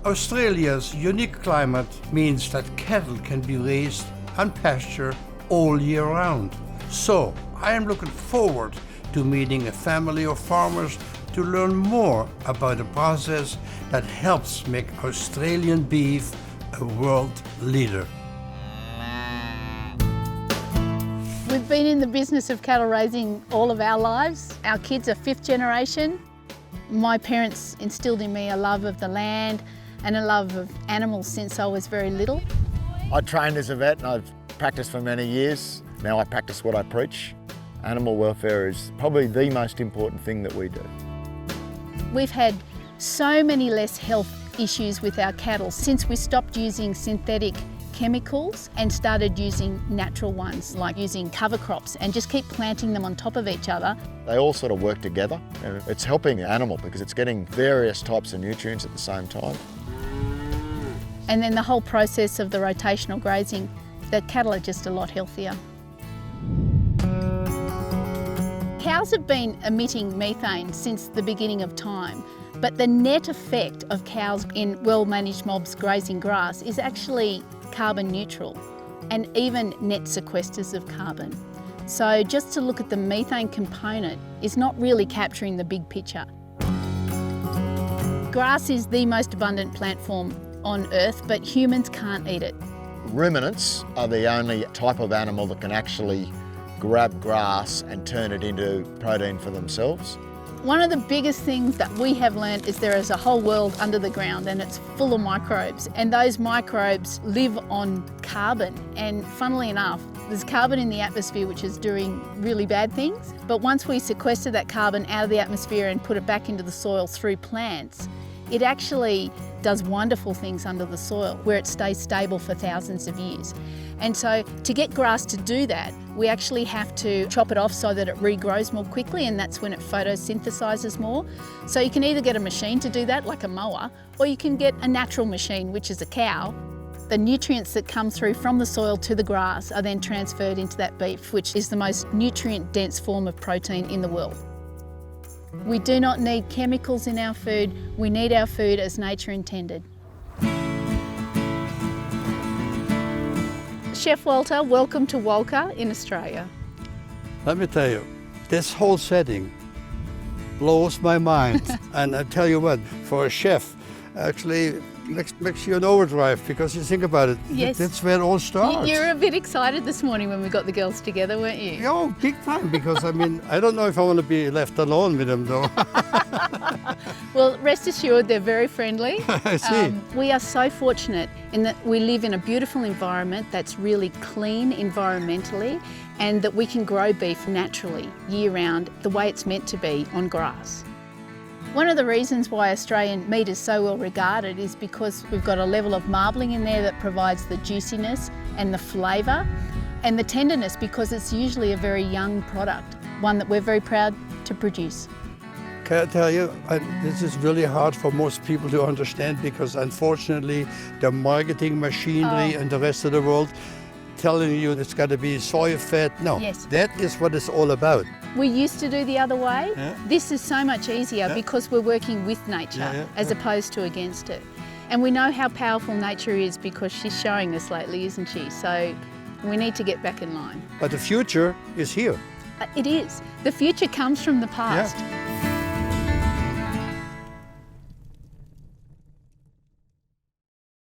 Australia's unique climate means that cattle can be raised on pasture all year round. So I am looking forward to meeting a family of farmers to learn more about a process that helps make Australian beef a world leader. We've been in the business of cattle raising all of our lives. Our kids are fifth generation. My parents instilled in me a love of the land and a love of animals since I was very little. I trained as a vet and I've practiced for many years. Now I practice what I preach. Animal welfare is probably the most important thing that we do. We've had so many less health issues with our cattle since we stopped using synthetic chemicals and started using natural ones, like using cover crops, and just keep planting them on top of each other. They all sort of work together and it's helping the animal because it's getting various types of nutrients at the same time. And then the whole process of the rotational grazing, the cattle are just a lot healthier. Cows have been emitting methane since the beginning of time, but the net effect of cows in well-managed mobs grazing grass is actually carbon neutral and even net sequesters of carbon. So just to look at the methane component is not really capturing the big picture. Grass is the most abundant plant form on Earth, but humans can't eat it. Ruminants are the only type of animal that can actually grab grass and turn it into protein for themselves. One of the biggest things that we have learned is there is a whole world under the ground and it's full of microbes, and those microbes live on carbon, and funnily enough there's carbon in the atmosphere which is doing really bad things, but once we sequester that carbon out of the atmosphere and put it back into the soil through plants, it actually does wonderful things under the soil where it stays stable for thousands of years. And so to get grass to do that, we actually have to chop it off so that it regrows more quickly, and that's when it photosynthesizes more. So you can either get a machine to do that, like a mower, or you can get a natural machine, which is a cow. The nutrients that come through from the soil to the grass are then transferred into that beef, which is the most nutrient-dense form of protein in the world. We do not need chemicals in our food. We need our food as nature intended. Chef Walter, welcome to Walker in Australia. Let me tell you, this whole setting blows my mind. And I tell you what, for a chef, actually makes you an overdrive, because you think about it, Yes. that's where it all starts. You're a bit excited this morning when we got the girls together, weren't you? Oh, big time, because I mean, I don't know if I want to be left alone with them though. Well, rest assured, they're very friendly. I see. We are so fortunate in that we live in a beautiful environment that's really clean environmentally, and that we can grow beef naturally year-round the way it's meant to be on grass. One of the reasons why Australian meat is so well regarded is because we've got a level of marbling in there that provides the juiciness and the flavour and the tenderness, because it's usually a very young product, one that we're very proud to produce. Can I tell you, this is really hard for most people to understand, because unfortunately the marketing machinery and the rest of the world telling you it's got to be soy fat. No, Yes. That is what it's all about. We used to do the other way. Yeah. This is so much easier because we're working with nature as opposed to against it. And we know how powerful nature is because she's showing us lately, isn't she? So we need to get back in line. But the future is here. It is. The future comes from the past.